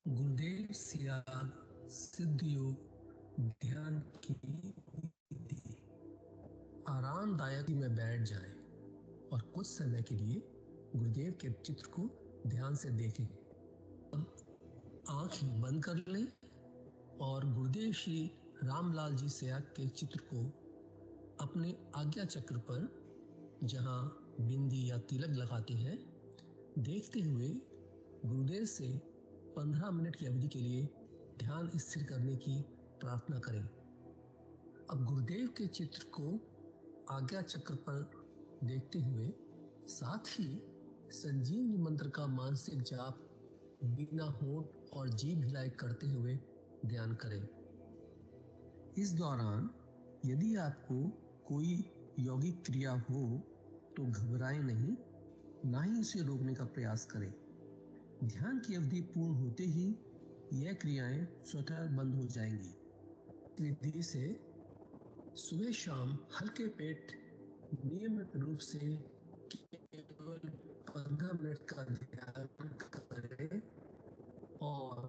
गुरुदेव सियाग सिद्ध योग ध्यान की विधि। आरामदायक में बैठ जाएं और कुछ समय के लिए गुरुदेव के चित्र को ध्यान से देखें। अब आंख बंद कर लें और गुरुदेव श्री रामलाल जी सियाग के चित्र को अपने आज्ञा चक्र पर, जहां बिंदी या तिलक लगाते हैं, देखते हुए गुरुदेव से 15 मिनट की अवधि के लिए ध्यान स्थिर करने की प्रार्थना करें। अब गुरुदेव के चित्र को आज्ञा चक्र पर देखते हुए साथ ही संजीवनी मंत्र का मानसिक जाप बिना होंठ और जीभ हिलाए करते हुए ध्यान करें। इस दौरान यदि आपको कोई यौगिक क्रिया हो तो घबराएं नहीं, ना ही उसे रोकने का प्रयास करें। ध्यान की अवधि पूर्ण होते ही यह क्रियाएं स्वतः बंद हो जाएंगी। विधि से सुबह शाम हल्के पेट नियमित रूप से केवल 15 मिनट का ध्यान करें और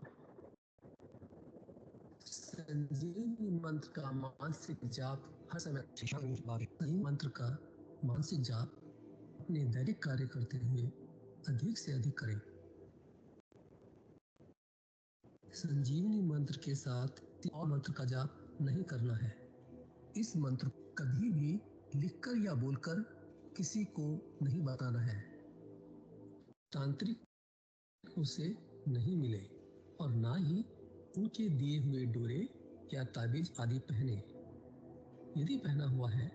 संजीवनी मंत्र का मानसिक जाप हर समय मंत्र का मानसिक जाप अपने दैनिक कार्य करते हुए अधिक से अधिक करें। संजीवनी मंत्र के साथ और मंत्र का जाप नहीं करना है। इस मंत्र को कभी भी लिखकर या बोलकर किसी को नहीं बताना है। तांत्रिक उसे नहीं मिले और ना ही उनके दिए हुए डोरे या ताबीज आदि पहने। यदि पहना हुआ है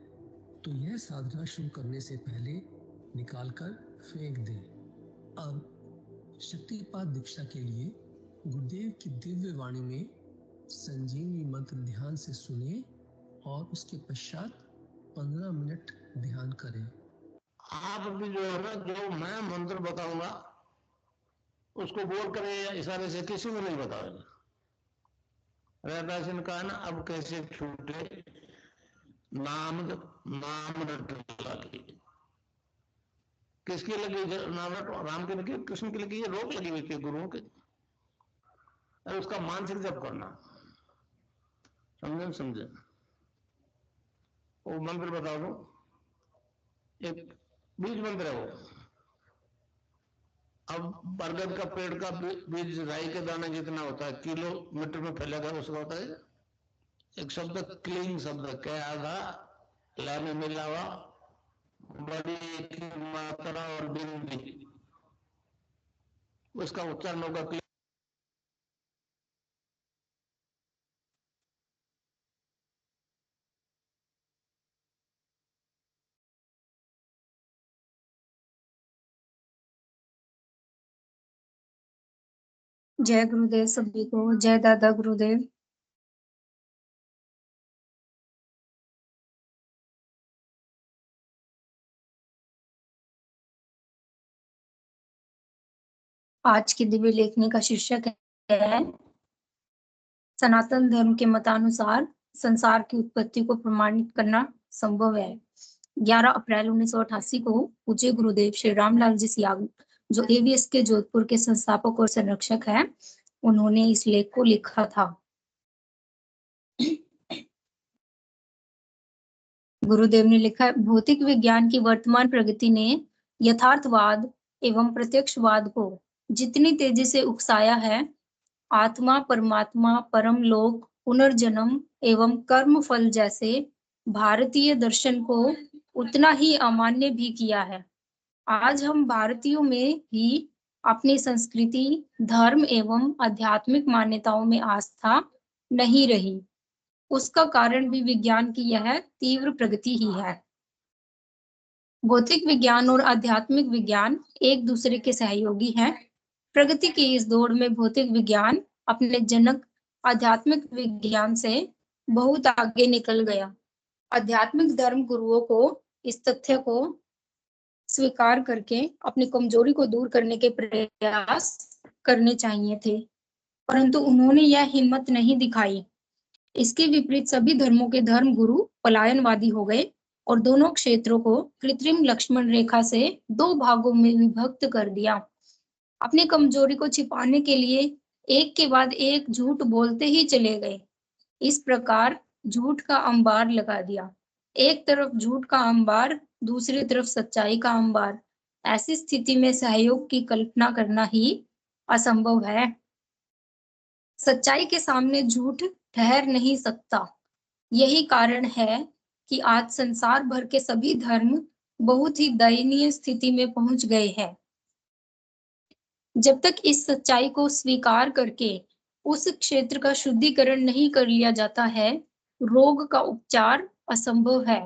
तो यह साधना शुरू करने से पहले निकालकर फेंक दें। अब शक्तिपात दीक्षा के लिए गुरुदेव की दिव्य वाणी में संजीवनी मंत्र ध्यान से सुनिए और उसके पश्चात 15 मिनट ध्यान करें। आप भी जो है ना, जो मैं मंत्र बताऊंगा उसको बोल कर या इशारे से किसी को नहीं बताओगे। रैदास ने कहा ना, अब कैसे छूटे नाम रट लगी। किसकी लगी नाम रट? राम की लगी, कृष्ण की लगी, ये रोक लगी हुई थी गुरुओं के। अरे उसका मानसिक जप करना, समझे? वो मंत्र बता दो, एक बीज मंत्र है वो। अब बरगद का पेड़ का बीज राई के दाने जितना होता है, किलोमीटर में फैलेगा, उसका होता है एक शब्द, क्लीन शब्द, क्या आधा लय में मिला हुआ, बड़ी की मात्रा और बिंदी, उसका उच्चारण होगा। जय गुरुदेव सभी को, जय दादा गुरुदेव। आज की दिव्य लेखनी का शीर्षक है सनातन धर्म के मतानुसार संसार की उत्पत्ति को प्रमाणित करना संभव है। 11 अप्रैल 1988 को पूज्य गुरुदेव श्री रामलाल जी सियाग, जो एवीएस के जोधपुर के संस्थापक और संरक्षक हैं, उन्होंने इस लेख को लिखा था। गुरुदेव ने लिखा, भौतिक विज्ञान की वर्तमान प्रगति ने यथार्थवाद एवं प्रत्यक्षवाद को जितनी तेजी से उकसाया है, आत्मा, परमात्मा, परम लोक, पुनर्जन्म एवं कर्म फल जैसे भारतीय दर्शन को उतना ही अमान्य भी किया है। आज हम भारतीयों में ही अपनी संस्कृति, धर्म एवं आध्यात्मिक मान्यताओं में आस्था नहीं रही। उसका कारण भी विज्ञान की यह तीव्र प्रगति ही है। भौतिक विज्ञान और आध्यात्मिक विज्ञान एक दूसरे के सहयोगी हैं। प्रगति की इस दौड़ में भौतिक विज्ञान अपने जनक आध्यात्मिक विज्ञान से बहुत आगे निकल गया। आध्यात्मिक धर्म गुरुओं को इस तथ्य को स्वीकार करके अपनी कमजोरी को दूर करने के प्रयास करने चाहिए थे, परंतु उन्होंने यह हिम्मत नहीं दिखाई। इसके विपरीत सभी धर्मों के धर्म गुरु पलायनवादी हो गए और दोनों क्षेत्रों को कृत्रिम लक्ष्मण रेखा से दो भागों में विभक्त कर दिया। अपनी कमजोरी को छिपाने के लिए एक के बाद एक झूठ बोलते ही चले गए। इस प्रकार झूठ का अंबार लगा दिया। एक तरफ झूठ का अंबार, दूसरी तरफ सच्चाई का अंबार। ऐसी स्थिति में सहयोग की कल्पना करना ही असंभव है। सच्चाई के सामने झूठ ठहर नहीं सकता। यही कारण है कि आज संसार भर के सभी धर्म बहुत ही दयनीय स्थिति में पहुंच गए हैं। जब तक इस सच्चाई को स्वीकार करके उस क्षेत्र का शुद्धिकरण नहीं कर लिया जाता है, रोग का उपचार असंभव है।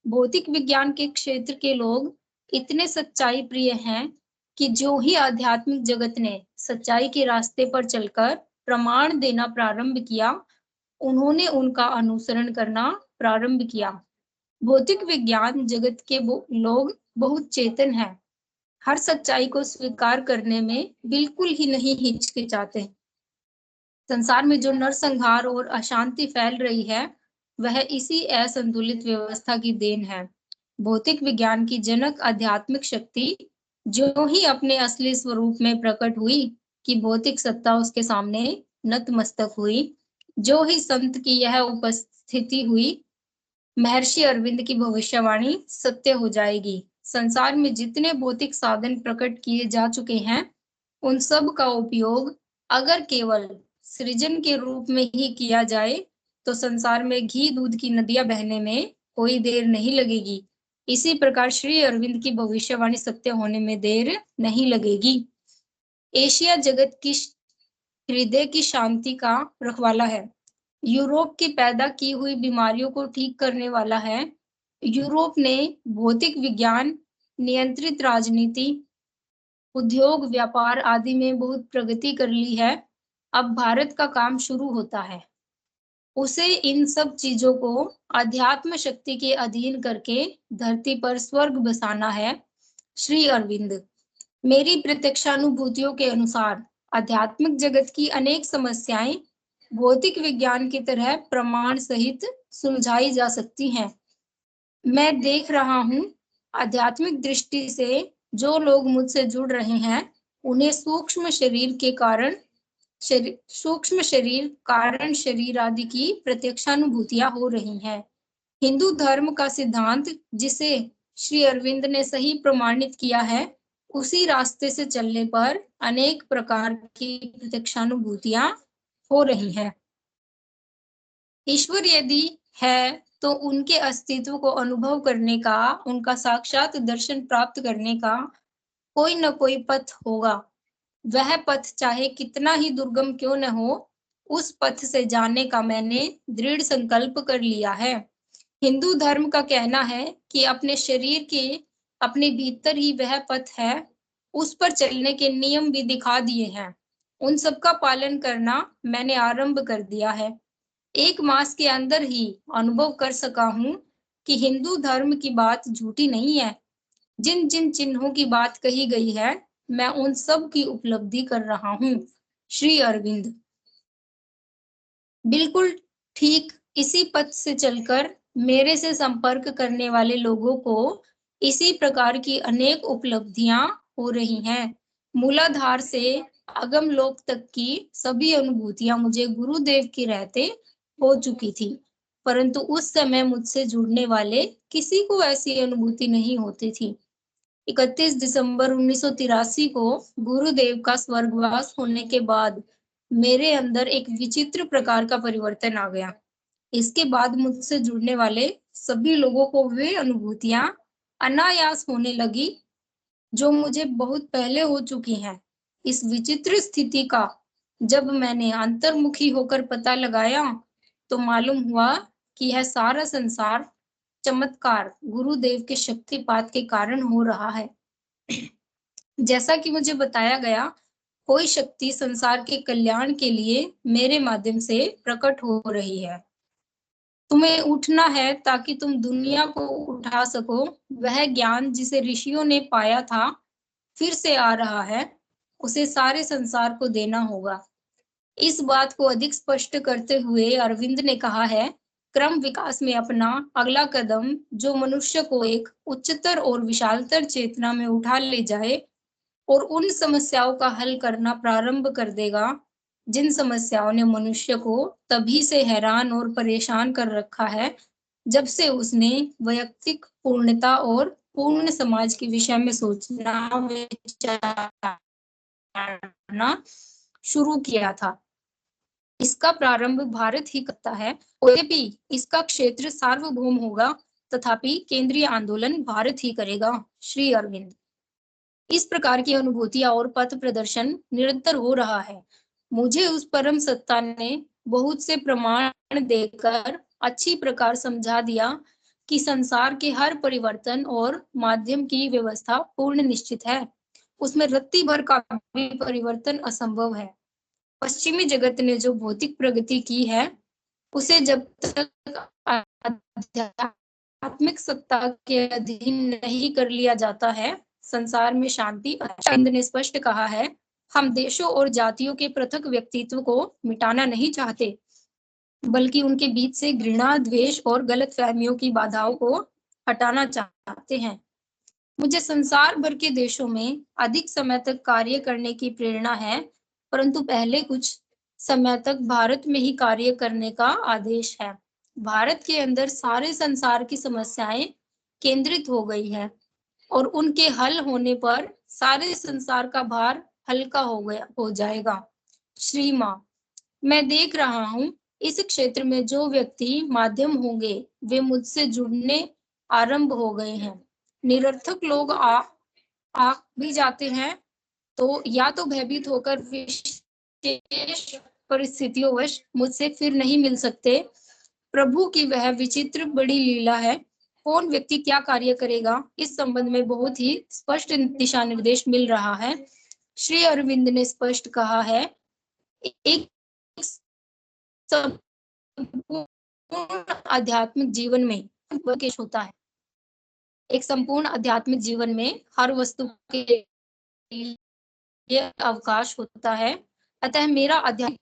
भौतिक विज्ञान के क्षेत्र के लोग इतने सच्चाई प्रिय हैं कि जो ही आध्यात्मिक जगत ने सच्चाई के रास्ते पर चलकर प्रमाण देना प्रारंभ किया, उन्होंने उनका अनुसरण करना प्रारंभ किया। भौतिक विज्ञान जगत के लोग बहुत चेतन हैं, हर सच्चाई को स्वीकार करने में बिल्कुल ही नहीं हिचकिचाते। संसार में जो नरसंहार और अशांति फैल रही है, वह इसी असंतुलित व्यवस्था की देन है। भौतिक विज्ञान की जनक आध्यात्मिक शक्ति जो ही अपने असली स्वरूप में प्रकट हुई कि भौतिक सत्ता उसके सामने नतमस्तक हुई। जो ही संत की यह उपस्थिति हुई, महर्षि अरविंद की भविष्यवाणी सत्य हो जाएगी। संसार में जितने भौतिक साधन प्रकट किए जा चुके हैं, उन सब का उपयोग अगर केवल सृजन के रूप में ही किया जाए, तो संसार में घी दूध की नदियां बहने में कोई देर नहीं लगेगी। इसी प्रकार श्री अरविंद की भविष्यवाणी सत्य होने में देर नहीं लगेगी। एशिया जगत की हृदय की शांति का रखवाला है। यूरोप की पैदा की हुई बीमारियों को ठीक करने वाला है। यूरोप ने भौतिक विज्ञान, नियंत्रित राजनीति, उद्योग, व्यापार आदि में बहुत प्रगति कर ली है। अब भारत का काम शुरू होता है। उसे इन सब चीजों को अध्यात्म शक्ति के अधीन करके धरती पर स्वर्ग बसाना है। श्री अरविंद, मेरी प्रत्यक्षानुभूतियों के अनुसार आध्यात्मिक जगत की अनेक समस्याएं भौतिक विज्ञान की तरह प्रमाण सहित सुलझाई जा सकती हैं। मैं देख रहा हूँ, आध्यात्मिक दृष्टि से जो लोग मुझसे जुड़ रहे हैं, उन्हें सूक्ष्म शरीर आदि की प्रत्यक्षानुभूतियां हो रही हैं। हिंदू धर्म का सिद्धांत, जिसे श्री अरविंद ने सही प्रमाणित किया है, उसी रास्ते से चलने पर अनेक प्रकार की प्रत्यक्षानुभूतियां हो रही हैं। ईश्वर यदि है तो उनके अस्तित्व को अनुभव करने का, उनका साक्षात दर्शन प्राप्त करने का कोई न कोई पथ होगा। वह पथ चाहे कितना ही दुर्गम क्यों न हो, उस पथ से जाने का मैंने दृढ़ संकल्प कर लिया है। हिंदू धर्म का कहना है कि अपने शरीर के अपने भीतर ही वह पथ है। उस पर चलने के नियम भी दिखा दिए हैं। उन सबका पालन करना मैंने आरंभ कर दिया है। 1 मास के अंदर ही अनुभव कर सका हूँ कि हिंदू धर्म की बात झूठी नहीं है। जिन जिन चिन्हों की बात कही गई है, मैं उन सब की उपलब्धि कर रहा हूँ। श्री अरविंद, बिल्कुल ठीक इसी पथ से चलकर मेरे से संपर्क करने वाले लोगों को इसी प्रकार की अनेक उपलब्धियां हो रही हैं। मूलाधार से अगम लोक तक की सभी अनुभूतियां मुझे गुरुदेव के रहते हो चुकी थी, परंतु उस समय मुझसे जुड़ने वाले किसी को ऐसी अनुभूति नहीं होती थी। 31 दिसंबर 1983 को गुरुदेव का स्वर्गवास होने के बाद मेरे अंदर एक विचित्र प्रकार का परिवर्तन आ गया। इसके बाद मुझसे जुड़ने वाले सभी लोगों को वे अनुभूतियां अनायास होने लगी जो मुझे बहुत पहले हो चुकी हैं। इस विचित्र स्थिति का जब मैंने अंतर्मुखी होकर पता लगाया, तो मालूम हुआ कि यह सारा संसार चमत्कार गुरुदेव के शक्तिपात के कारण हो रहा है। जैसा कि मुझे बताया गया, कोई शक्ति संसार के कल्याण के लिए मेरे माध्यम से प्रकट हो रही है। तुम्हें उठना है ताकि तुम दुनिया को उठा सको। वह ज्ञान जिसे ऋषियों ने पाया था फिर से आ रहा है, उसे सारे संसार को देना होगा। इस बात को अधिक स्पष्ट करते हुए अरविंद ने कहा है, क्रम विकास में अपना अगला कदम जो मनुष्य को एक उच्चतर और विशालतर चेतना में उठा ले जाए और उन समस्याओं का हल करना प्रारंभ कर देगा जिन समस्याओं ने मनुष्य को तभी से हैरान और परेशान कर रखा है जब से उसने वैयक्तिक पूर्णता और पूर्ण समाज के विषय में सोचना विचारना शुरू किया था। इसका प्रारंभ भारत ही करता है, यद्यपि इसका क्षेत्र सार्वभौम होगा, तथापि केंद्रीय आंदोलन भारत ही करेगा। श्री अरविंद। इस प्रकार की अनुभूतियां और पथ प्रदर्शन निरंतर हो रहा है। मुझे उस परम सत्ता ने बहुत से प्रमाण देकर अच्छी प्रकार समझा दिया कि संसार के हर परिवर्तन और माध्यम की व्यवस्था पूर्ण निश्चित है। उसमें रत्ती भर का भी परिवर्तन असंभव है। पश्चिमी जगत ने जो भौतिक प्रगति की है, उसे जब तक आध्यात्मिक सत्ता के अधीन नहीं कर लिया जाता है, संसार में शांति। अरविंद ने स्पष्ट कहा है, हम देशों और जातियों के पृथक व्यक्तित्व को मिटाना नहीं चाहते, बल्कि उनके बीच से घृणा, द्वेष और गलतफहमियों की बाधाओं को हटाना चाहते हैं। मुझे संसार भर के देशों में अधिक समय तक कार्य करने की प्रेरणा है, परंतु पहले कुछ समय तक भारत में ही कार्य करने का आदेश है। भारत के अंदर सारे संसार की समस्याएं केंद्रित हो गई है और उनके हल होने पर सारे संसार का भार हल्का हो जाएगा। श्री माँ, मैं देख रहा हूँ, इस क्षेत्र में जो व्यक्ति माध्यम होंगे, वे मुझसे जुड़ने आरंभ हो गए हैं। निरर्थक लोग आ भी जाते हैं, तो या तो भयभीत होकर विशेष परिस्थितियोंवश मुझसे फिर नहीं मिल सकते। प्रभु की वह विचित्र बड़ी लीला है। कौन व्यक्ति क्या कार्य करेगा, इस संबंध में बहुत ही स्पष्ट दिशा निर्देश मिल रहा है। श्री अरविंद ने स्पष्ट कहा है, एक संपूर्ण आध्यात्मिक जीवन में होता है। एक संपूर्ण आध्यात्मिक जीवन में हर वस्तु के लिए अवकाश होता है। अतः मेरा अध्ययन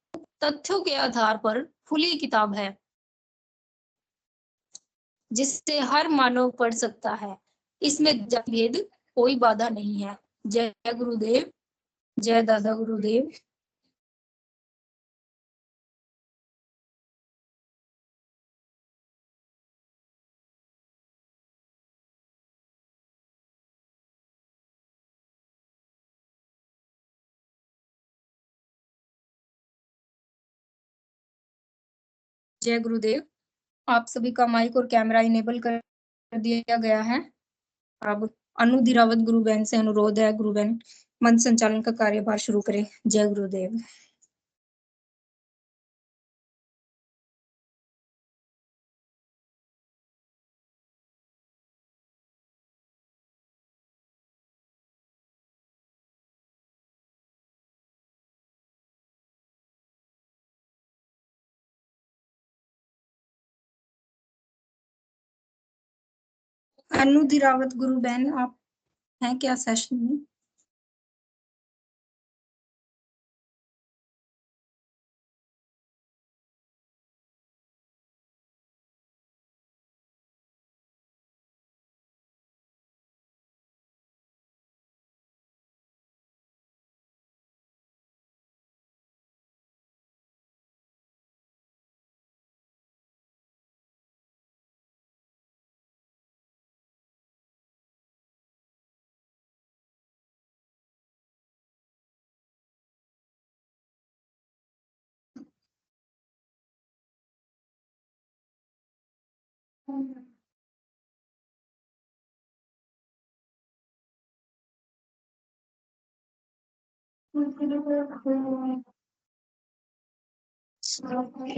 तथ्यों के आधार पर खुली किताब है, जिससे हर मानव पढ़ सकता है। इसमें जाति भेद कोई बाधा नहीं है। जय गुरुदेव, जय दादा गुरुदेव। जय गुरुदेव। आप सभी का माइक और कैमरा इनेबल कर दिया गया है। अब अनु धीरावत गुरु बहन से अनुरोध है, गुरु बहन मंच संचालन का कार्यभार शुरू करें। जय गुरुदेव। अनु धीरावत गुरु बहन, आप हैं क्या सेशन में?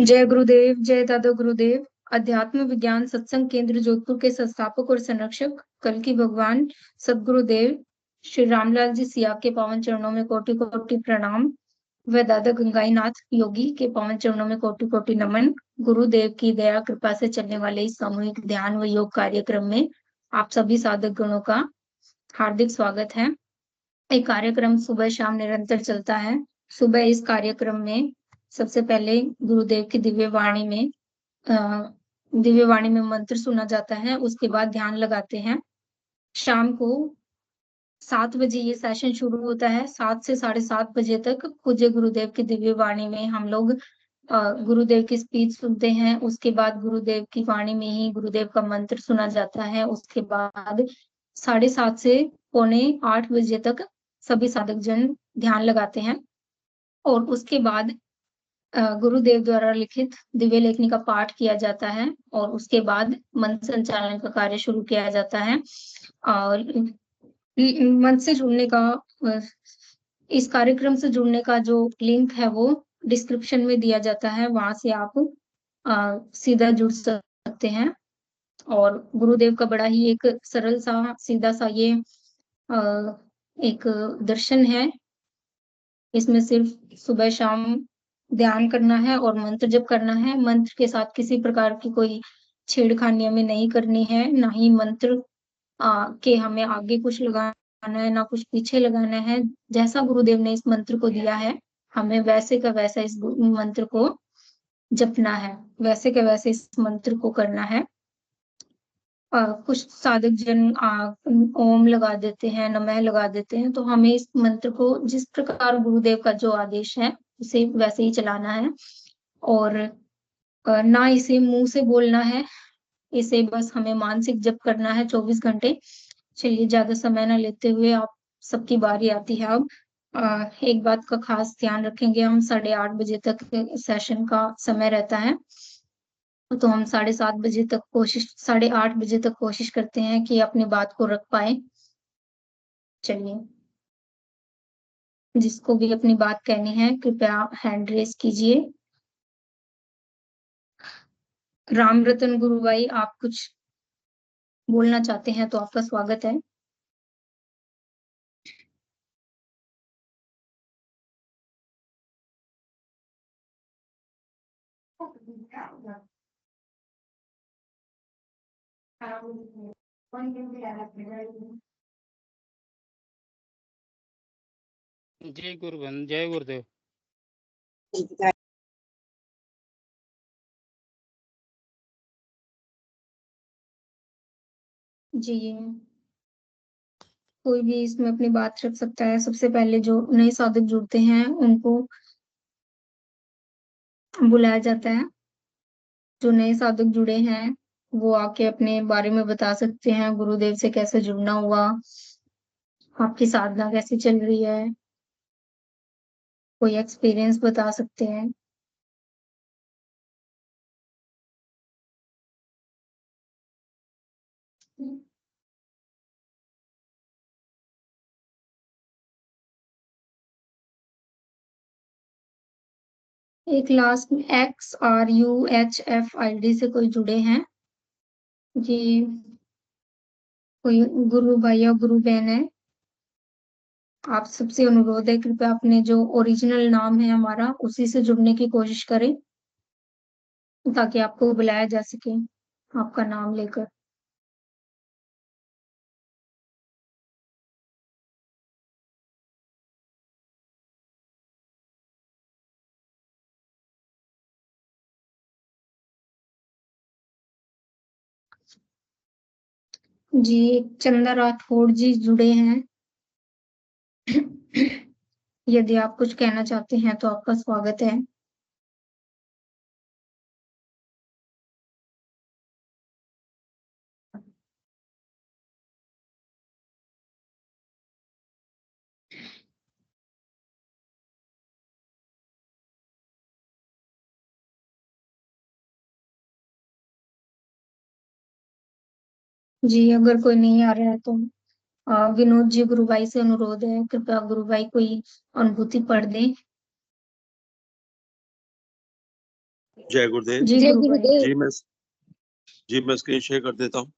जय गुरुदेव, जय दादा गुरुदेव। अध्यात्म विज्ञान सत्संग केंद्र जोधपुर के संस्थापक और संरक्षक कल की भगवान सदगुरुदेव श्री रामलाल जी सिया के पावन चरणों में कोटि कोटि प्रणाम व दादा गंगाईनाथ योगी के पावन चरणों में कोटि कोटि नमन। गुरुदेव की दया कृपा से चलने वाले इस सामूहिक ध्यान व योग कार्यक्रम में आप सभी साधक गणों का हार्दिक स्वागत है। एक कार्यक्रम सुबह शाम निरंतर चलता है। सुबह इस कार्यक्रम में सबसे पहले गुरुदेव की दिव्य वाणी में मंत्र सुना जाता है, उसके बाद ध्यान लगाते हैं। शाम को 7 बजे ये सेशन शुरू होता है। 7 से 7:30 बजे तक पूज्य गुरुदेव की दिव्य वाणी में हम लोग गुरुदेव की स्पीच सुनते हैं। उसके बाद गुरुदेव की वाणी में ही गुरुदेव का मंत्र सुना जाता है। उसके बाद 7:30 से 7:45 बजे तक सभी साधक जन ध्यान लगाते हैं और उसके बाद गुरुदेव द्वारा लिखित दिव्य लेखनी का पाठ किया जाता है और उसके बाद मंत्र संचालन का कार्य शुरू किया जाता है। और मंच से जुड़ने का इस कार्यक्रम से जुड़ने का जो लिंक है वो डिस्क्रिप्शन में दिया जाता है, वहां से आप सीधा जुड़ सकते हैं। और गुरुदेव का बड़ा ही एक सरल सा सीधा सा ये एक दर्शन है। इसमें सिर्फ सुबह शाम ध्यान करना है और मंत्र जप करना है। मंत्र के साथ किसी प्रकार की कोई छेड़खानी हमें नहीं करनी है, ना ही मंत्र के हमें आगे कुछ लगाना है, ना कुछ पीछे लगाना है। जैसा गुरुदेव ने इस मंत्र को दिया है, हमें वैसे का वैसा इस मंत्र को जपना है, वैसे के वैसे इस मंत्र को करना है। कुछ साधक जन ओम लगा देते हैं, नमः लगा देते हैं, तो हमें इस मंत्र को जिस प्रकार गुरुदेव का जो आदेश है उसे वैसे ही चलाना है और ना इसे मुंह से बोलना है, इसे बस हमें मानसिक जप करना है 24 घंटे। चलिए ज्यादा समय ना लेते हुए आप सबकी बारी आती है अब। एक बात का खास ध्यान रखेंगे, हम 8:30 बजे तक सेशन का समय रहता है, तो हम 7:30 बजे तक 8:30 बजे तक कोशिश करते हैं कि अपनी बात को रख पाए। चलिए, जिसको भी अपनी बात कहनी है कृपया हैंड रेस कीजिए। राम रतन गुरु भाई, आप कुछ बोलना चाहते हैं तो आपका स्वागत है। जय गुरुबंद, जय गुरुदेव। जी, कोई भी इसमें अपनी बात रख सकता है। सबसे पहले जो नए साधक जुड़ते हैं उनको बुलाया जाता है। जो नए साधक जुड़े हैं वो आके अपने बारे में बता सकते हैं, गुरुदेव से कैसे जुड़ना हुआ, आपकी साधना कैसे चल रही है, कोई एक्सपीरियंस बता सकते हैं। एक लास्ट में XRUHF ID से कोई जुड़े हैं जी, कोई गुरु भाई या गुरु बहन है, आप सबसे अनुरोध है कृपया अपने जो ओरिजिनल नाम है हमारा उसी से जुड़ने की कोशिश करें ताकि आपको बुलाया जा सके आपका नाम लेकर। जी, चंदा राठौड़ जी जुड़े हैं। यदि आप कुछ कहना चाहते हैं तो आपका स्वागत है। जी, अगर कोई नहीं आ रहा है तो विनोद जी गुरुभाई से अनुरोध है कृपया गुरुभाई कोई अनुभूति पढ़ दें। जय गुरुदेव। जी गुरुदेव। जी मैं स्क्रीन शेयर कर देता हूँ।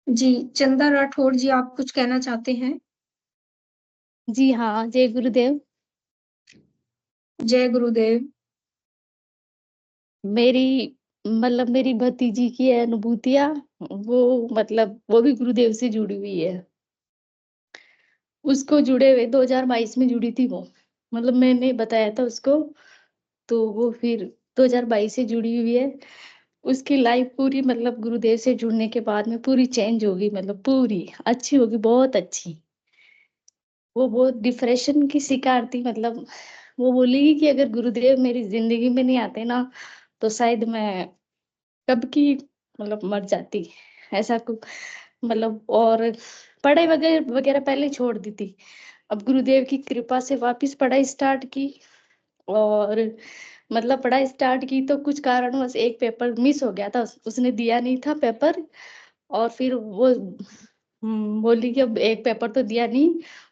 जी, चंदा राठौड़ जी, आप कुछ कहना चाहते हैं? जी हाँ, जय गुरुदेव। जय गुरुदेव। मेरी भतीजी की अनुभूतियां, वो भी गुरुदेव से जुड़ी हुई है। उसको जुड़े हुए 2022 में जुड़ी थी वो, मैंने बताया था उसको, तो वो फिर 2022 से जुड़ी हुई है। उसकी लाइफ पूरी मतलब गुरुदेव से जुड़ने के बाद में पूरी चेंज होगी, मतलब पूरी अच्छी होगी, बहुत अच्छी। वो बहुत डिप्रेशन की शिकार थी, मतलब वो बोली कि अगर गुरुदेव मेरी जिंदगी में नहीं आते ना तो शायद मैं कब की मतलब मर जाती, ऐसा कुछ मतलब। और पढ़ाई वगैरह वगैरह पहले छोड़ दी थी, अब गुरुदेव की कृपा से वापस पढ़ाई स्टार्ट की। और मतलब पढ़ाई स्टार्ट की तो कुछ कारणवश एक पेपर मिस हो गया था, उसने दिया नहीं था पेपर। और फिर वो बोली कि अब एक पेपर तो दिया नहीं,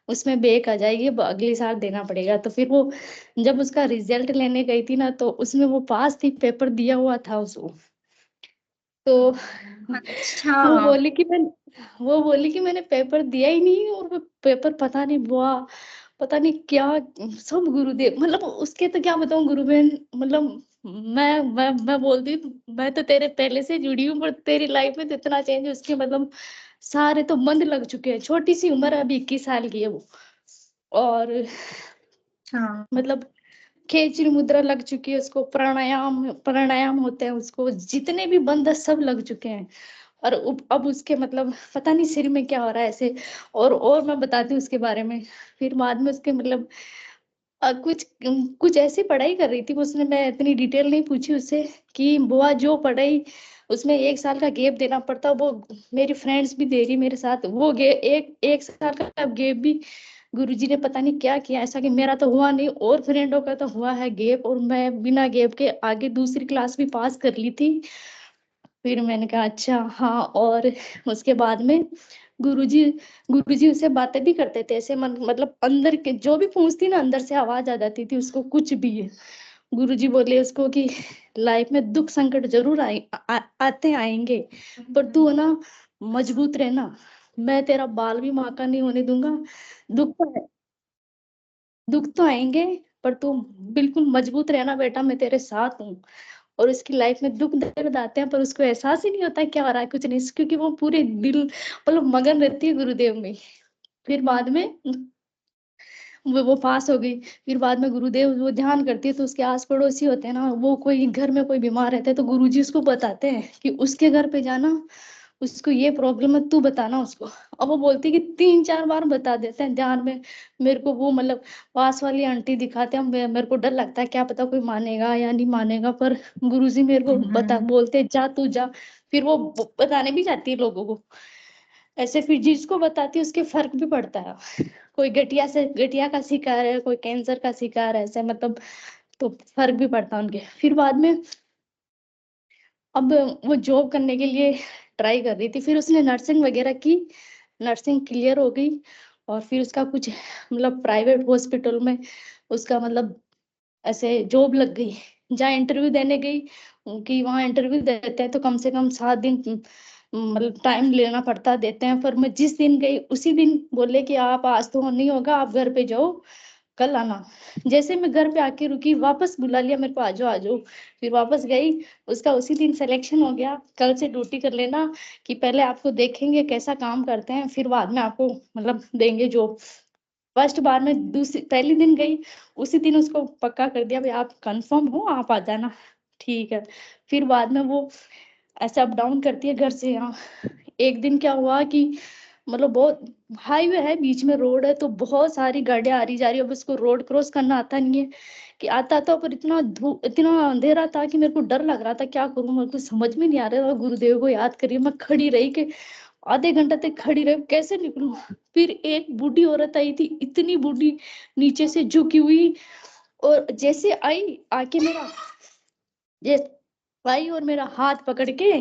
उसमें बैक आ जाएगी, अब अगले साल देना पड़ेगा। तो फिर वो जब उसका रिजल्ट लेने गई थी ना तो उसमें वो पास थी, पेपर दिया हुआ था उसको। तो अच्छा। वो बोली कि मैंने पेपर दिया ही नहीं, और वो पेपर पता नहीं बुआ, पता नहीं क्या, सब गुरुदेव, मतलब उसके तो क्या बताऊं गुरु बहन, मतलब मैं बोलती हूँ, मैं तो तेरे पहले से जुड़ी हूँ, पर तेरी लाइफ में तो इतना चेंज है, उसके मतलब सारे तो बंद लग चुके हैं। छोटी सी उम्र है, अभी 21 साल की है वो। और हाँ। मतलब खेचरी मुद्रा लग चुकी है उसको, प्राणायाम प्राणायाम होते हैं उसको, जितने भी बंद है सब लग चुके हैं। और अब उसके मतलब पता नहीं सिर में क्या हो रहा है ऐसे। और मैं बताती हूँ उसके बारे में। फिर बाद में उसके मतलब कुछ कुछ ऐसी पढ़ाई कर रही थी उसने, मैं इतनी डिटेल नहीं पूछी उससे कि बुआ जो पढ़ाई उसमें 1 साल का गैप देना पड़ता, वो मेरी फ्रेंड्स भी दे रही मेरे साथ, वो एक एक साल का गैप भी गुरुजी ने पता नहीं क्या किया ऐसा कि मेरा तो हुआ नहीं, और फ्रेंडों का तो हुआ है गैप, और मैं बिना गैप के आगे दूसरी क्लास भी पास कर ली थी। फिर मैंने कहा अच्छा हाँ। और उसके बाद में गुरुजी गुरुजी उससे बातें भी करते थे ऐसे, मतलब अंदर के जो भी पूछती ना अंदर से आवाज आ जाती थी उसको कुछ भी। गुरुजी बोले उसको कि लाइफ में दुख संकट जरूर आते आएंगे, पर तू है ना मजबूत रहना, मैं तेरा बाल भी माका नहीं होने दूंगा। दुख तो दुख तो आएंगे, पर तू बिल्कुल मजबूत रहना बेटा, मैं तेरे साथ हूँ। और उसकी लाइफ में दुख दर्द आते हैं पर उसको एहसास ही नहीं होता है क्या हो रहा है, कुछ नहीं, क्योंकि वो पूरे दिल मतलब मगन रहती है गुरुदेव में। फिर बाद में वो पास हो गई। फिर बाद में गुरुदेव वो ध्यान करती है तो उसके आस पड़ोसी होते हैं ना, वो कोई घर में कोई बीमार रहता है तो गुरुजी उसको बताते हैं कि उसके घर पे जाना, उसको ये प्रॉब्लम है तू बताना उसको। अब वो बोलती है कि 3-4 बार बता देते हैं ध्यान में। मेरे को वो मतलब पास वाली आंटी दिखाते हैं, मेरे को डर लगता है क्या पता कोई मानेगा या नहीं मानेगा, पर गुरुजी मेरे को बता बोलते हैं, जा तू जा। फिर वो बताने भी जाती है लोगों को ऐसे, फिर जिसको बताती है उसके फर्क भी पड़ता है। कोई गठिया का शिकार है, कोई कैंसर का शिकार है ऐसे, मतलब तो फर्क भी पड़ता है उनके। फिर बाद में अब वो जॉब करने के लिए ट्राई कर रही थी, फिर उसने नर्सिंग वगैरह की, नर्सिंग क्लियर हो गई। और फिर उसका कुछ मतलब प्राइवेट हॉस्पिटल में उसका मतलब ऐसे जॉब लग गई। जहाँ इंटरव्यू देने गई कि वहाँ इंटरव्यू देते हैं तो कम से कम 7 दिन मतलब टाइम लेना पड़ता, देते हैं। पर मैं जिस दिन गई उसी दिन बोले कि आप आज तो नहीं होगा, आप घर पे जाओ, कल आना। जैसे मैं घर पे आके रुकी वापस बुला लिया मेरे को, आ जाओ आ जाओ। फिर वापस गई, उसका उसी दिन सिलेक्शन हो गया, कल से ड्यूटी कर लेना, कि पहले आपको देखेंगे कैसा काम करते हैं फिर बाद में आपको मतलब देंगे जॉब। फर्स्ट बार में दूसरी पहली दिन गई, उसी दिन उसको पक्का कर दिया भाई आप कंफर्म हो आप आ जाना, ठीक है। फिर बाद में वो ऐसे अप डाउन करती है घर से यहाँ। एक दिन क्या हुआ कि मतलब बहुत हाईवे है, बीच में रोड है, तो बहुत सारी गाड़ियां आ रही जा रही है, अब उसको रोड क्रॉस करना आता नहीं है कि आता था, पर इतना अंधेरा था कि मेरे को डर लग रहा था क्या करूं, मेरे को समझ में नहीं आ रहा था। गुरुदेव को याद करिए, मैं खड़ी रही कि आधे घंटे तक खड़ी रही, कैसे निकलूं। फिर एक बूढ़ी औरत आई थी, इतनी बूढ़ी, नीचे से झुकी हुई, और जैसे आई आके मेरा ये आई और मेरा हाथ पकड़ के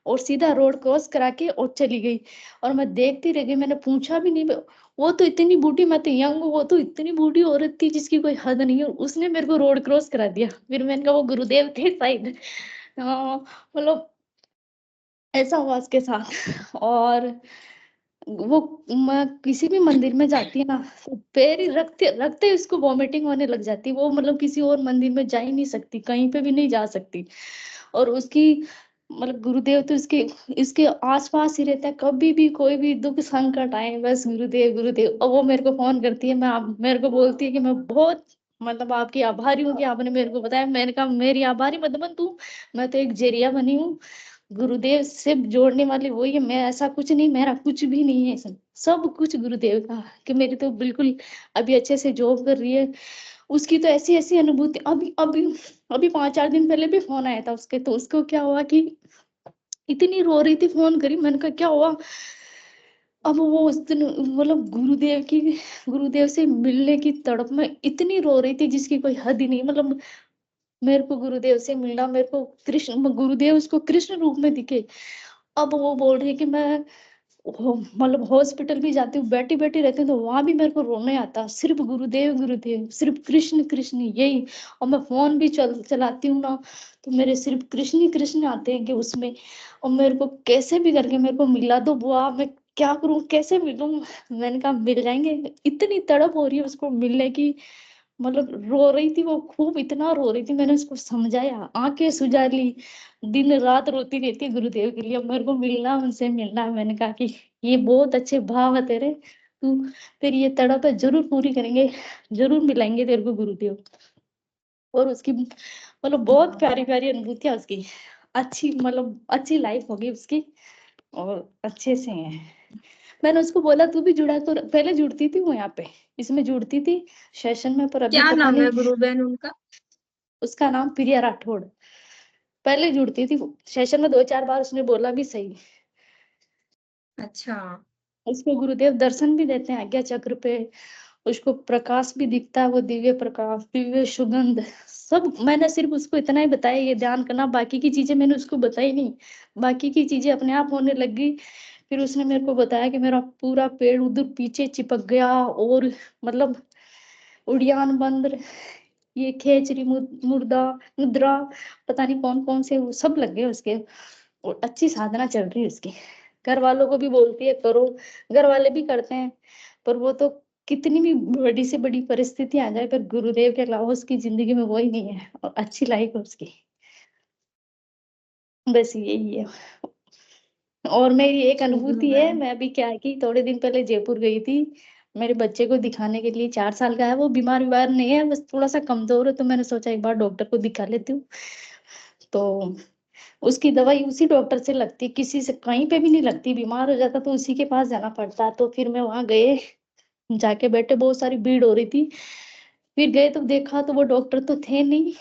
और सीधा रोड क्रॉस करा के और चली गई। और मैं देखती रह गई, मैंने पूछा भी नहीं। वो तो इतनी बूढ़ी, मैं तो यंग हूँ, वो तो इतनी बूढ़ी औरत थी जिसकी कोई हद नहीं है, उसने मेरे को रोड क्रॉस करा दिया। फिर मैंने कहा वो गुरुदेव थे शायद। हाँ, मतलब ऐसा हुआ उसके साथ। और वो मैं किसी भी मंदिर में जाती है ना तो पैर ही रखते रखते ही उसको वॉमिटिंग होने लग जाती है, वो मतलब किसी और मंदिर में जा ही नहीं सकती, कहीं पे भी नहीं जा सकती। और उसकी मतलब गुरुदेव तो इसके आसपास ही रहता है, कभी भी कोई भी दुख संकट आए बस गुरुदेव गुरुदेव। और वो मेरे को फोन करती है, मैं मेरे को बोलती है कि मैं बहुत मतलब आपकी आभारी हूँ कि आपने मेरे को बताया। मैंने कहा मेरी आभारी मत बन तू, मैं तो एक जरिया बनी हूँ, गुरुदेव से जोड़ने वाली वही है, मैं ऐसा कुछ नहीं, मेरा कुछ भी नहीं है, सब कुछ गुरुदेव का। कि मेरी तो बिल्कुल अभी अच्छे से जॉब कर रही है, उसकी तो ऐसी ऐसी अनुभूति। अभी अभी अभी 5-4 दिन पहले भी फोन आया था उसके, तो उसको क्या हुआ कि इतनी रो रही थी, फोन करी, मैंने कहा क्या हुआ। अब वो उस दिन मतलब गुरुदेव से मिलने की तड़प में इतनी रो रही थी जिसकी कोई हद ही नहीं। मतलब मेरे को गुरुदेव से मिलना, मेरे को कृष्ण, गुरुदेव उसको कृष्ण रूप में दिखे। अब वो बोल रही है कि मैं मतलब हॉस्पिटल भी जाती हूँ, बैठी बैठी रहती हूँ, तो वहां भी मेरे को रोने आता, सिर्फ गुरुदेव गुरुदेव, सिर्फ कृष्ण कृष्ण यही। और मैं फोन भी चलाती हूँ ना, तो मेरे सिर्फ कृष्ण ही कृष्ण आते हैं कि उसमें। और मेरे को कैसे भी करके मेरे को मिला दो बुआ, मैं क्या करूं, कैसे मिलूं। मैंने कहा मिल जाएंगे। इतनी तड़प हो रही है उसको मिलने की, मतलब रो रही थी वो खूब, इतना रो रही थी। मैंने उसको समझाया, आंखें सुझा ली, दिन रात रोती रहती है गुरुदेव के लिए, अब मेरे को मिलना, उनसे मिलना है। मैंने कहा कि ये बहुत अच्छे भाव है तेरे, तू तेरी ये तड़प है, जरूर पूरी करेंगे, जरूर मिलाएंगे तेरे को गुरुदेव। और उसकी मतलब बहुत प्यारी प्यारी अनुभूतियां उसकी, अच्छी मतलब अच्छी लाइफ होगी उसकी, और अच्छे से है। मैंने उसको बोला तू भी जुड़ा, तो पहले जुड़ती थी वो यहाँ पे, इसमें जुड़ती थी सेशन में, पर अभी क्या पता नाम है नहीं। गुरु बहन उनका? उसका नाम प्रिया राठौड़। पहले जुड़ती थी वो, सेशन में 2-4 बार उसने बोला भी सही। अच्छा। उसको गुरुदेव दर्शन भी देते हैं आज्ञा चक्र पे, उसको प्रकाश भी दिखता है, वो दिव्य प्रकाश, दिव्य सुगंध, सब। मैंने सिर्फ उसको इतना ही बताया, ये ध्यान करना, बाकी की चीजें मैंने उसको बताई नहीं। बाकी की चीजें अपने आप होने लग गई। फिर उसने मेरे को बताया कि मेरा पूरा पेड़ उधर पीछे चिपक गया, और मतलब उड़ियान बंद, ये खेचरी मुर्दा मुद्रा, पता नहीं कौन कौन से वो सब लग गए उसके। और अच्छी साधना चल रही है उसकी। घर वालों को भी बोलती है करो, घर वाले भी करते हैं, पर वो तो कितनी भी बड़ी से बड़ी परिस्थिति आ जाए, पर गुरुदेव के अलावा उसकी जिंदगी में वही नहीं है, और अच्छी लाइफ है उसकी। बस यही है। और मेरी एक जी गुरु अनुभूति है, बहन। मैं अभी क्या है कि थोड़े दिन पहले जयपुर गई थी मेरे बच्चे को दिखाने के लिए। 4 साल का है वो, बीमार बीमार नहीं है, बस थोड़ा सा कमजोर है, तो मैंने सोचा एक बार डॉक्टर को दिखा लेती हूँ। तो उसकी दवाई उसी डॉक्टर से लगती, किसी से कहीं पे भी नहीं लगती, बीमार हो जाता तो उसी के पास जाना पड़ता है। तो फिर मैं वहां गए, जाके बैठे, बहुत सारी भीड़ हो रही थी। फिर गए तो देखा तो वो डॉक्टर तो थे नहीं,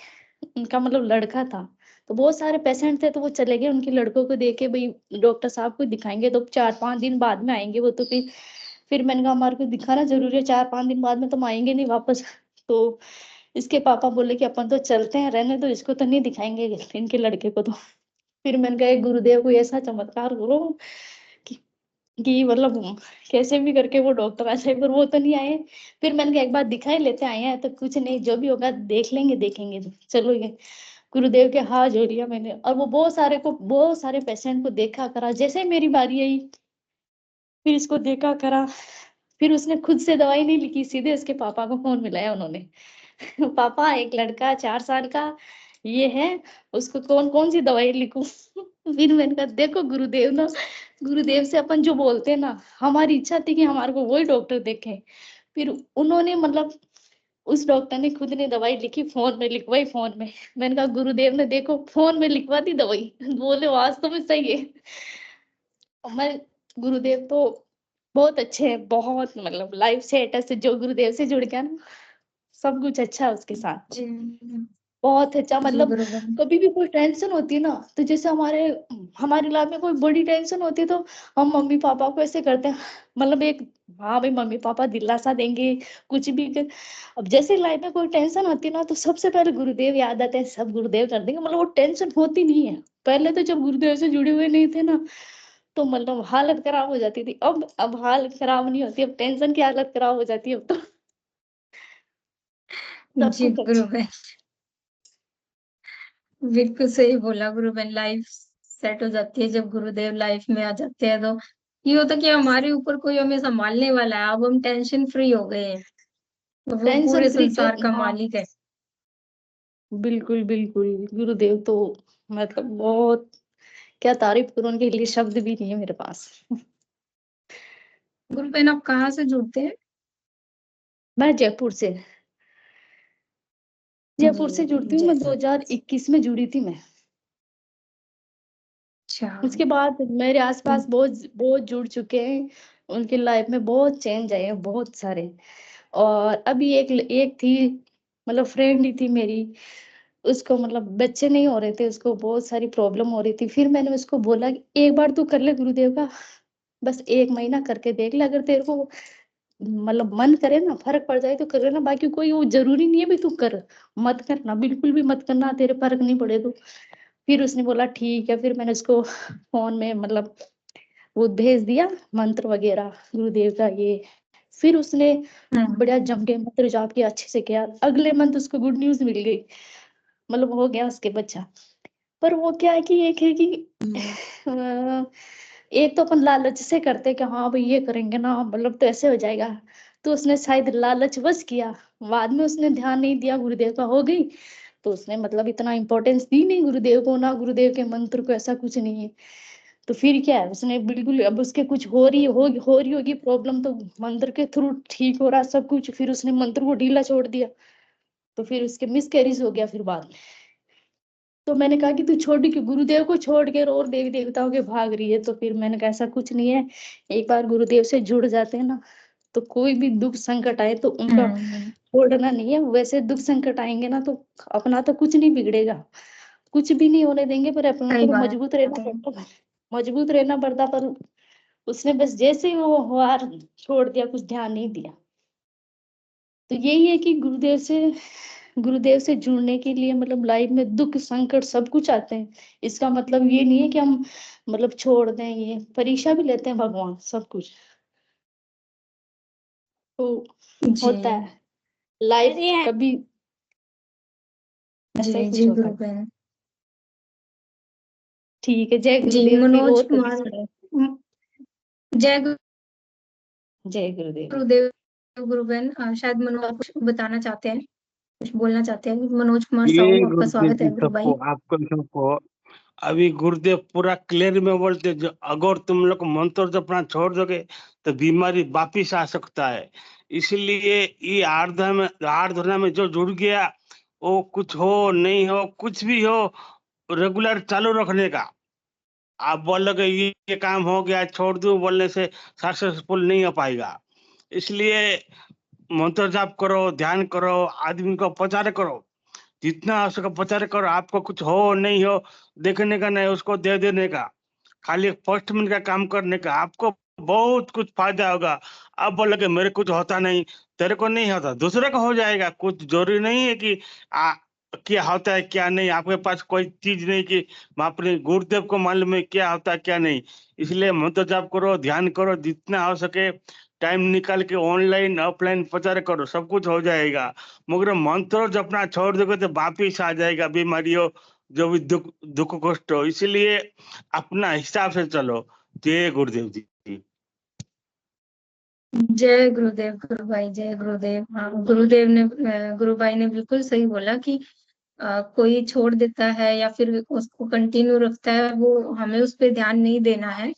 उनका मतलब लड़का था। तो बहुत सारे पेशेंट थे, तो वो चले गए उनके लड़कों को देके, भाई डॉक्टर साहब को दिखाएंगे तो 4-5 दिन बाद में आएंगे वो। तो फिर मैंने कहा हमारे को दिखाना जरूरी है, 4-5 दिन बाद में तो हम आएंगे नहीं वापस। तो इसके पापा बोले कि अपन तो चलते हैं, रहने दो इसको, तो नहीं दिखाएंगे इनके लड़के को तो। फिर मैंने कहा "एक गुरुदेव को ऐसा चमत्कार करो कि मतलब कैसे भी करके वो डॉक्टर आ जाए", पर वो तो नहीं आए। फिर मैंने कहा एक बार दिखा ही लेते, आए हैं तो कुछ नहीं, जो भी होगा देख लेंगे, देखेंगे तो चलो। ये गुरुदेव के हाथ जोड़िया मैंने, और वो बहुत सारे पेशेंट को देखा करा। जैसे ही मेरी बारी आई, फिर इसको देखा करा। फिर उसने खुद से दवाई नहीं लिखी, सीधे उसके पापा को फोन मिलाया उन्होंने। पापा एक लड़का 4 साल का ये है, उसको कौन कौन सी दवाई लिखूं। फिर मैंने कहा देखो गुरुदेव ना, गुरुदेव से अपन जो बोलते हैं ना, हमारी इच्छा थी कि हमारे को वही डॉक्टर देखे। फिर उन्होंने मतलब उस डॉक्टर ने खुद ने दवाई लिखी, फोन में लिखवाई, फोन में। मैंने कहा गुरुदेव ने देखो फोन में लिखवा दी दवाई। बोले वास्तव में सही है। और मैं गुरुदेव तो बहुत अच्छे हैं, बहुत मतलब लाइफ से अटैच से, जो गुरुदेव से जुड़ गया ना, सब कुछ अच्छा है उसके साथ। जी। बहुत अच्छा जी मतलब, गुरु बहन। कभी भी कोई टेंशन होती है ना, तो जैसे हमारी लाइफ में कोई बड़ी टेंशन होती है, तो हम मम्मी पापा को ऐसे करते हैं, मतलब एक, हाँ भाई मम्मी पापा दिलासा देंगे, कुछ भी अब जैसे लाइफ में कोई टेंशन होती है ना, तो सबसे पहले गुरुदेव याद आते हैं, सब गुरुदेव कर देंगे, मतलब वो टेंशन होती नहीं है। पहले तो जब गुरुदेव से जुड़े हुए नहीं थे ना, तो मतलब हालत खराब हो जाती थी। अब हालत खराब नहीं होती, अब टेंशन की हालत खराब हो जाती है अब तो। सब जी कुछ गुरु अच्छा। बहन, बिल्कुल सही बोला गुरु बहन। लाइफ सेट हो जाती है जब गुरुदेव लाइफ में आ जाते हैं, तो ये होता है कि हमारे ऊपर कोई हमें संभालने वाला है, अब हम टेंशन फ्री हो गए हैं, तो वो टेंशन पूरे फ्री जो, संसार का हाँ मालिक है। बिल्कुल बिल्कुल, गुरुदेव तो मतलब बहुत, क्या तारीफ करूं, उनके लिए शब्द भी नहीं है मेरे पास। गुरु बहन आप कहाँ से जुड़ते हैं? मैं जयपुर से। जयपुर से जुड़ती हूँ मैं, जय 2021 में जुड़ी थी मैं। अच्छा। उसके बाद मेरे आसपास बहुत बहुत जुड़ चुके हैं, उनकी लाइफ में बहुत चेंज आए हैं, बहुत सारे। और अभी एक थी, मतलब फ्रेंड ही थी मेरी, उसको मतलब बच्चे नहीं हो रहे थे, उसको बहुत सारी प्रॉब्लम हो रही थी। फिर मैंने उसको बोला कि एक बार तू कर ले गुरुदेव का, बस 1 महीना करके देख ले, अगर तेरे को मतलब मन करे ना, फर्क पड़ जाए तो कर लेना, बाकी कोई वो जरूरी नहीं है भी तू कर, मत करना, बिल्कुल भी मत करना, तेरे फर्क नहीं पड़े तो। फिर उसने बोला ठीक है। फिर मैंने उसको फोन में मतलब वो भेज दिया मंत्र वगैरह गुरुदेव का ये। फिर उसने बढ़िया जम के मंत्र जाप किया, अच्छे से किया। अगले मंथ उसको गुड न्यूज मिल गई, मतलब हो गया उसके बच्चा। पर वो क्या है कि एक है कि एक तो अपन लालच से करते कि हाँ भाई ये करेंगे ना, मतलब तो ऐसे हो जाएगा। तो उसने शायद लालच बस किया, बाद में उसने ध्यान नहीं दिया, गुरुदेव का हो गई तो उसने मतलब इतना इंपॉर्टेंस दी नहीं गुरुदेव को, ना गुरुदेव के मंत्र को, ऐसा कुछ नहीं है। तो फिर क्या है, उसने बिल्कुल, अब उसके कुछ हो रही होगी प्रॉब्लम, तो मंत्र के थ्रू ठीक हो रहा सब कुछ, फिर उसने मंत्र को ढीला छोड़ दिया, तो फिर उसके मिसकैरेज हो गया फिर बाद में। तो मैंने कहा कि तू छोड़ के गुरुदेव को छोड़ के और देवी देवताओं के भाग रही है। तो फिर मैंने कहा ऐसा कुछ नहीं है, एक बार गुरुदेव से जुड़ जाते हैं ना, तो कोई भी दुख संकट आए तो उनका छोड़ना नहीं है। वैसे दुख संकट आएंगे ना तो अपना तो कुछ नहीं बिगड़ेगा, कुछ भी नहीं होने देंगे, पर अपन सही को बात मजबूत रहना पड़ता है, मजबूत रहना पड़ता। पर उसने बस जैसे ही वो हार छोड़ दिया, कुछ ध्यान नहीं दिया। तो यही है कि गुरुदेव से जुड़ने के लिए मतलब लाइफ में दुख संकट सब कुछ आते हैं, इसका मतलब ये नहीं है कि हम मतलब छोड़ दें। ये परीक्षा भी लेते हैं भगवान, सब कुछ तो जी। होता है लाइफ कभी ऐसा ही जी कुछ जी होता गुरु है। बहन। ठीक है, जय जी गुरुदेव की मनोज और कभी कुमार, सुने। जय जय गुरुदेव। गुरुदेव। गुरु बहन, शायद मनोज कुछ बताना चाहते हैं, कुछ बोलना चाहते हैं। मनोज कुमार ये साहू, आपका गुरुदेव स्वागत जी है गुरु सबको, भाई। आपको सबको अभी गुरुदेव पूरा क्लियर में बोलते, जो अगर तुम लोग मंत्र जपना छोड़ दोगे तो बीमारी वापिस आ सकता है। इसलिए ये आराधना में जो जुड़ गया, वो कुछ हो नहीं हो, कुछ भी हो, रेगुलर चालू रखने का। आप बोलोगे ये काम हो गया छोड़ दूं बोलने से सक्सेसफुल नहीं हो पाएगा। इसलिए मंत्र जाप करो, ध्यान करो, आदमी को प्रचार करो, जितना हो सके प्रचार करो। आपको कुछ हो नहीं हो देखने का नहीं, उसको दे देने का, खाली पोस्टमैन का काम करने का, आपको बहुत कुछ फायदा होगा। आप बोलोगे मेरे कुछ होता नहीं, तेरे को नहीं होता, दूसरे को हो जाएगा। कुछ जरूरी नहीं है कि क्या होता है क्या नहीं, आपके पास कोई चीज नहीं कि अपने गुरुदेव को मालूम है क्या होता है क्या नहीं। इसलिए मंत्र जाप करो, ध्यान करो, जितना हो सके टाइम निकाल के ऑनलाइन ऑफलाइन प्रचार करो, सब कुछ हो जाएगा। मगर मंत्र जपना छोड़ दोगे तो वापिस आ जाएगा बीमारियों, जो भी दुख दुख कष्ट हो। इसलिए अपना हिसाब से चलो। जय गुरुदेव जी। जय गुरुदेव गुरु भाई, जय गुरुदेव। हाँ, गुरुदेव ने गुरु भाई ने बिल्कुल सही बोला कि कोई छोड़ देता है या फिर उसको कंटिन्यू रखता है, वो हमें उस पे ध्यान नहीं देना है,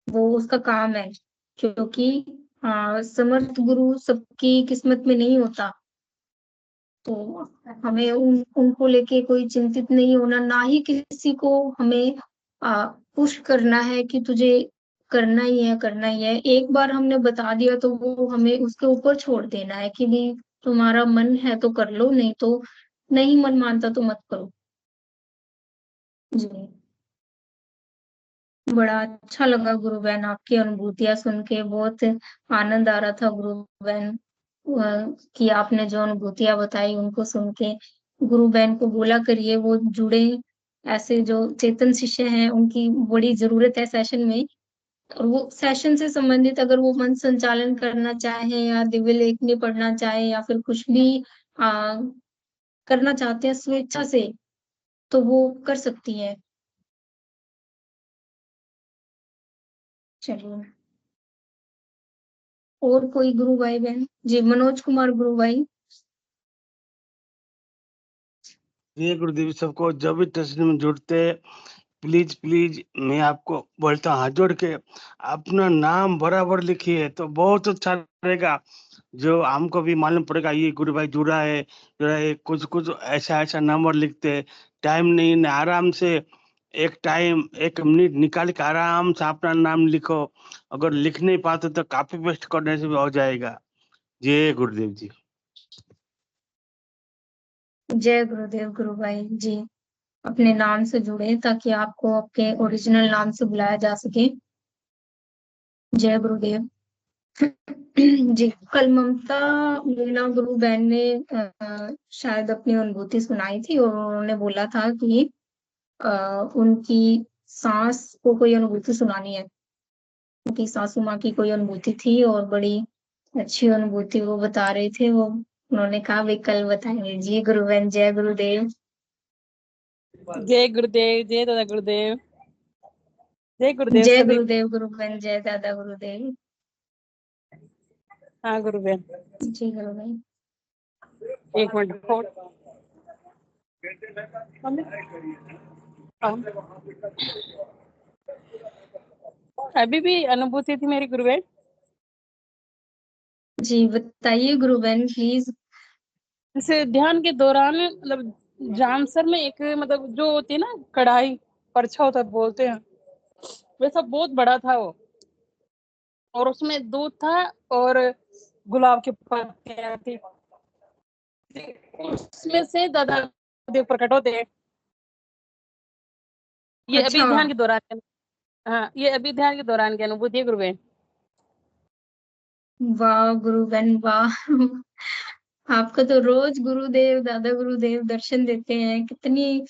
वो उसका काम है। क्योंकि समर्थ गुरु सबकी किस्मत में नहीं होता, तो हमें उनको लेके कोई चिंतित नहीं होना, ना ही किसी को हमें पुश करना है कि तुझे करना ही है, करना ही है। एक बार हमने बता दिया तो वो हमें उसके ऊपर छोड़ देना है कि भी तुम्हारा मन है तो कर लो, नहीं तो नहीं, मन मानता तो मत करो। जी, बड़ा अच्छा लगा गुरु बहन, आपकी अनुभूतियां सुन के बहुत आनंद आ रहा था गुरु बहन। कि आपने जो अनुभूतियां बताई उनको सुन के, गुरु बहन को बोला करिए वो जुड़े, ऐसे जो चेतन शिष्य हैं उनकी बड़ी जरूरत है सेशन में। और वो सेशन से संबंधित अगर वो मन संचालन करना चाहे या दिव्य लेखनी पढ़ना चाहे या फिर कुछ भी आ, करना चाहते हैं स्वेच्छा से, तो वो कर सकती है। चलिए, और कोई गुरु भाई बहन? जी मनोज कुमार गुरु भाई। जय गुरुदेव सबको, जब भी ट्रस्ट में जुड़ते प्लीज प्लीज मैं आपको बोलता हूँ हाथ जोड़ के, अपना नाम बराबर लिखिए तो बहुत अच्छा रहेगा। जो हमको भी मालूम पड़ेगा ये गुरु भाई जुड़ा है, कुछ कुछ ऐसा नंबर लिखते, टाइम नहीं, आराम से एक मिनट निकाल के आराम से अपना नाम लिखो। अगर लिख नहीं पाते तो कॉपी पेस्ट करने से भी हो जाएगा। जय गुरुदेव जी। जय गुरुदेव गुरु भाई जी। अपने नाम से जुड़े ताकि आपको आपके ओरिजिनल नाम से बुलाया जा सके। जय गुरुदेव। जी, कल ममता मीना गुरु बहन ने शायद अपनी अनुभूति सुनाई थी और उन्होंने बोला था कि उनकी सास को कोई अनुभूति सुनानी है। उनकी सासू माँ की कोई अनुभूति थी और बड़ी अच्छी अनुभूति वो बता रहे थे। वो उन्होंने कहा वे कल बताएंगे। जी गुरु बहन, जय गुरुदेव। जय गुरुदेव, जय दादा गुरुदेव, जय गुरुदेव जय सभी। गुरुदेव गुरु बहन, जय दादा गुरुदेव। हाँ गुरु बहन, जी गुरु बहन। एक मिनट होल्ड। अभी भी अनुभूति थी मेरी गुरु बहन। जी बताइए गुरु बहन प्लीज। जैसे ध्यान के दौरान मतलब जामसर में एक मतलब जो होती है ना कढ़ाई परछा होता है बोलते हैं, वैसा बहुत बड़ा था वो, और उसमें दूध था और गुलाब के पत्तियां थी। उसमें से दादा देव प्रकट होते हैं। ये अच्छा। अभी ध्यान के दौरान, हाँ ये अभी ध्यान के दौरान की अनुभूति है गुरु बहन। वाह गुरु बहन वाह। आपको तो रोज गुरुदेव दादा गुरुदेव दर्शन देते हैं। कितनी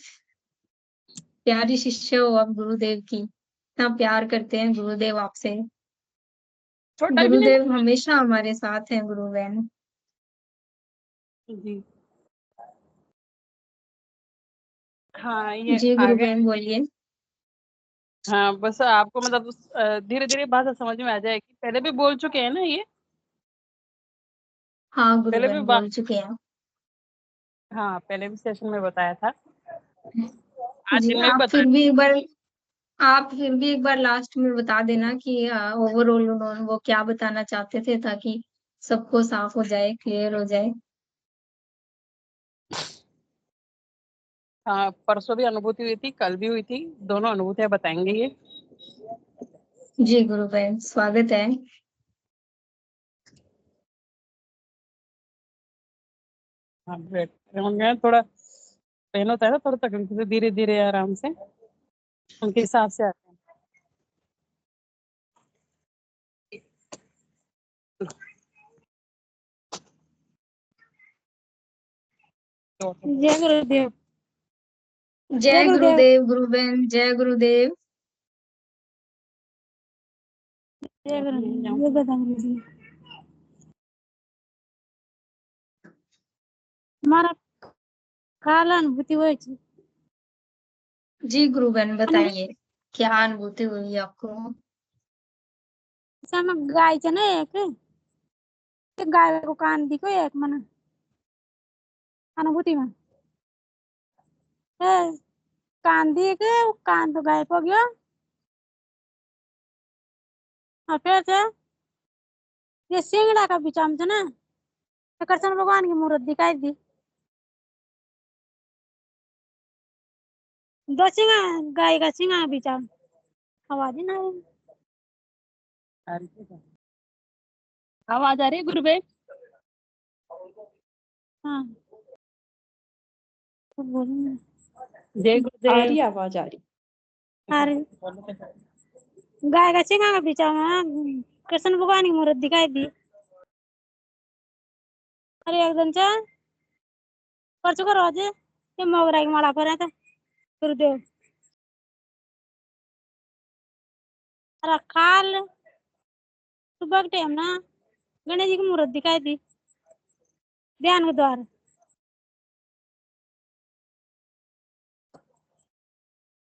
प्यारी शिष्य हो आप गुरुदेव की। इतना प्यार करते हैं गुरुदेव आपसे। छोटा भी नहीं गुरुदेव हमेशा हमारे साथ हैं गुरु बहन। जी। हाँ ये जी आ गुरु गए। बहन बोलिए। हाँ बस आपको मतलब धीरे धीरे भाषा समझ में आ जाएगी। पहले भी बोल चुके हैं ना ये, हाँ गुरु पहले भी बहन बोल चुके हैं। हाँ पहले भी सेशन में बताया था, आज जी दिन में भी आप बता। फिर भी एक बार लास्ट में बता देना कि ओवरऑल उन्होंने वो क्या बताना चाहते थे ताकि सबको साफ हो जाए, क्लियर हो जाए। हाँ परसों भी अनुभूति हुई थी, कल भी हुई थी, दोनों अनुभूतियां बताएंगे ये। जी गुरु बहन स्वागत है। हाँ बैठ होंगे थोड़ा पेन होता है ना, थोड़ा तकलीफ से, धीरे धीरे आराम से उनके हिसाब से आते हैं। जय गुरुदेव। जय गुरुदेव गुरु बहन, जय गुरुदेव। जय गुरुदेव। हमारा काल अनुभूति हुई थी। जी गुरु बहन बताइए क्या अनुभूति हुई आपको। sama गाय च ना एक गाय को कान दी को एक मन अनुभूति में कान दी के कान तो गायब हो गया। और फिर से ये सिंगड़ा का बिचाम था ना, तो कृष्ण भगवान की मूर्त दिखाई दी। दो सिंगा गाय का सिंगा बिचाम आवाज ही ना आवाज आ रही है गुरु भाई? हाँ तो बोलूं जय आ गुरुदेव। रही आवाज आ रही। अरे गाय का सिंगा का बिचाम कृष्ण भगवान की मूर्त दिखाई दी। अरे एकदम से परसों का रोज ये मोगरा की माला पर है था गुरुदेव। अरे काल सुबह के टाइम ना गणेश जी की मूर्त दिखाई दी ध्यान के द्वार।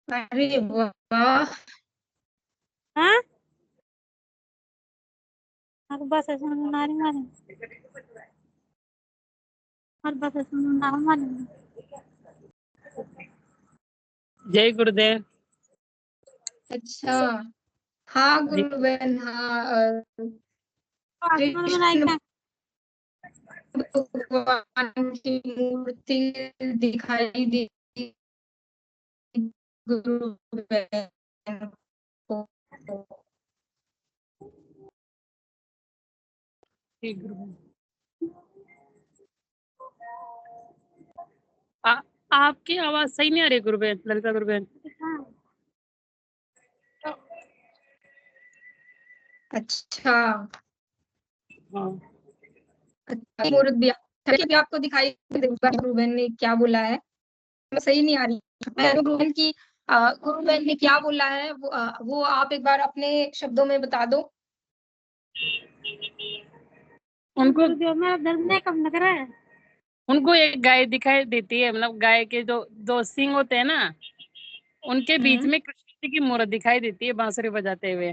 अरे वाह। हाँ बस ऐसे नारी मारे और बस ऐसे नाम मारे। जय गुरुदेव। अच्छा हाँ जी गुरु बहन हाँ आसमान में कृष्ण लाइट भगवान की मूर्ति दिखाई दी गुरुबहन को। ठीक गुरुबहन। आपकी आवाज सही नहीं आ रही गुरुबहन, ललिता गुरुबहन। अच्छा हाँ अच्छा, मुहूर्त भी आपको दिखाई गुरुबहन ने क्या बोला है, सही नहीं आ रही गुरुबहन की। गुरुबहन ने क्या बोला है वो आप एक बार अपने शब्दों में बता दो। उनको मेरा दर्द नहीं कम लग रहा है। उनको एक गाय दिखाई देती है, मतलब गाय के जो दो सींग होते हैं ना, उनके बीच में कृष्ण जी की मूर्त दिखाई देती है बांसुरी बजाते हुए।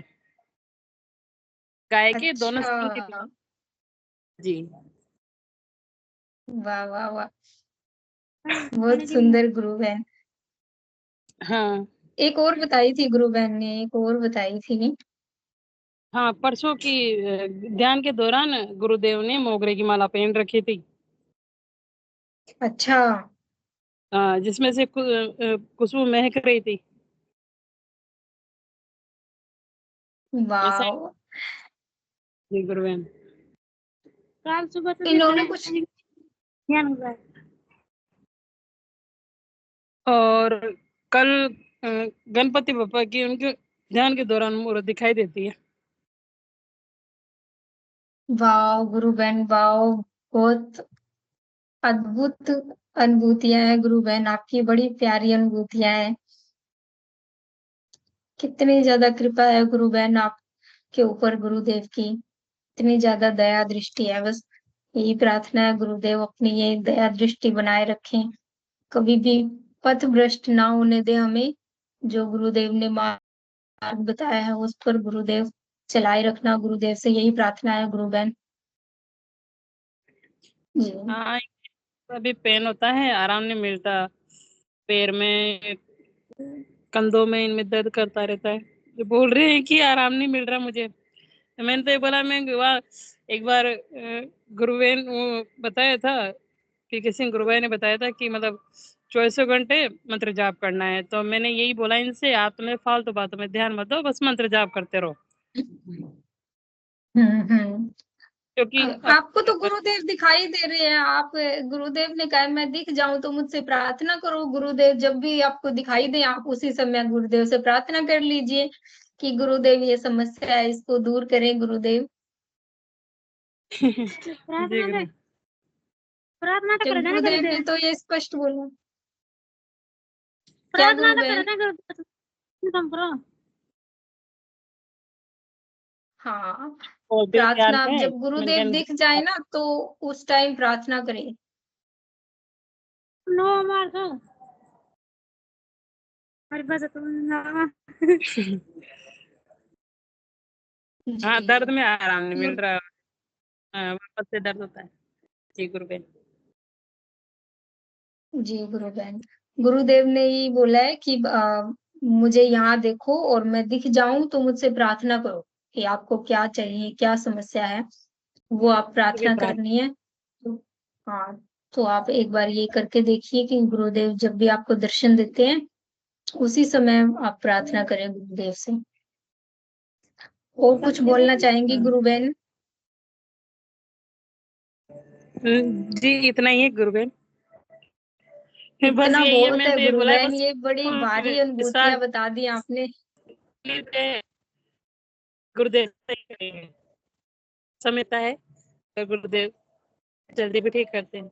गाय के दोनों सींग के बीच। अच्छा जी वाह वाह वाह, बहुत सुंदर गुरुबहन। हाँ एक और बताई थी गुरुबहन ने, एक और बताई थी। हाँ, परसों की ध्यान के दौरान गुरुदेव ने मोगरे की माला पहन रखी थी। अच्छा जिसमें से खुशबू महक रही थी। ऐसा वाह, जी गुरुबहन। कल सुबह तो इन्होंने कुछ ध्यान हुआ है। और कल गणपति बप्पा की उनके ध्यान के दौरान मूर्त दिखाई देती है। वाह गुरुबहन वाह, बहुत अद्भुत अनुभूतियां हैं गुरुबहन, आपकी बड़ी प्यारी अनुभूतियां हैं। कितनी ज्यादा कृपा है गुरुबहन आपके ऊपर गुरुदेव की, इतनी ज्यादा दया दृष्टि है। बस यही प्रार्थना है गुरुदेव अपनी ये दया दृष्टि बनाए रखें, कभी भी पथ भ्रष्ट ना होने दे हमें। जो गुरुदेव ने मार्ग बताया है उस पर गुरुदेव चलाए रखना, गुरुदेव से यही प्रार्थना है गुरुबहन जी। हाँ, अभी पेन होता है, आराम नहीं मिलता, पैर में, कंधों में, इनमें दर्द करता रहता है। जो बोल रहे हैं कि आराम नहीं मिल रहा मुझे, तो मैंने तो ये बोला, मैं एक बार गुरुबहन वो बताया था कि किसी गुरुबहन ने बताया था कि मतलब 24 घंटे मंत्र जाप करना है। तो मैंने यही बोला इनसे, आप तुम्हें फालतू बातों में ध्यान मत दो, बस मंत्र जाप करते रहो। हम्म। क्योंकि आपको तो गुरुदेव दिखाई दे रहे हैं, आप गुरुदेव ने कहा मैं दिख जाऊं तो मुझसे प्रार्थना करो। गुरुदेव जब भी आपको दिखाई दे आप उसी समय गुरुदेव से प्रार्थना कर लीजिए कि गुरुदेव ये समस्या है इसको दूर करें गुरुदेव। जी प्रार्थना तो जब कर देना गुरुदेव ने गुरुदेव, तो ये स्पष्ट बोला। क्या प्रार्थना तो कर गुरुबहन? देना गुरुदेव, तुम करो। हाँ और भी प्यार प्रार्थना, अब है, जब मैंने गुरुदेव दिख जाए ना तो उस टाइम प्रार्थना करें। नो मार दो हमारी बात तुम हाँ, जी दर्द में आराम नहीं मिल गुरु- रहा, वापस से दर्द होता है। जी गुरुबहन। जी गुरुबहन, गुरुदेव ने ही बोला है कि मुझे यहाँ देखो और मैं दिख जाऊं तो मुझसे प्रार्थना करो कि आपको क्या चाहिए, क्या समस्या है, वो आप प्रार्थना करनी है। तो हाँ, तो आप एक बार ये करके देखिए कि गुरुदेव जब भी आपको दर्शन देते हैं उसी समय आप प्रार्थना करें गुरुदेव से। और कुछ बोलना चाहेंगी गुरुबहन? जी इतना ही है गुरुबहन। बस इतना यही है, बहुत मैंने है तो ये बोला है गुरुबहन, बस। ये बड़ी भारी विश्वास अनुभूतियां बता दी आपने। है, गुरुदेव सही करेंगे, समझता है, और गुरुदेव जल्दी भी ठीक करते हैं।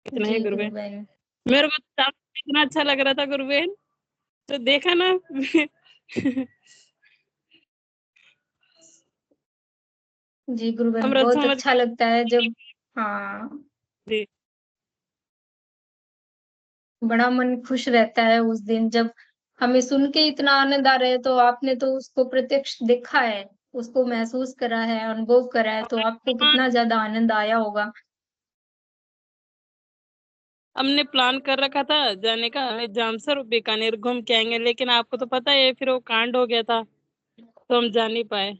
इतना जी है गुरुबहन। गुरुबहन। मेरे को तो इतना अच्छा लग रहा था गुरुबहन, तो देखा ना जी गुरुबहन, अमृत बहुत समझ अच्छा लगता है जब, हाँ जी बड़ा मन खुश रहता है उस दिन जब हमें सुन के इतना आनंद आ रहा है। तो आपने तो उसको प्रत्यक्ष देखा है, उसको महसूस करा है, अनुभव करा है, तो आपको कितना ज्यादा आनंद आया होगा। हमने प्लान कर रखा था जाने का, जामसर और बीकानेर घूम के आएंगे, लेकिन आपको तो पता है फिर वो कांड हो गया था, तो हम जा नहीं पाए।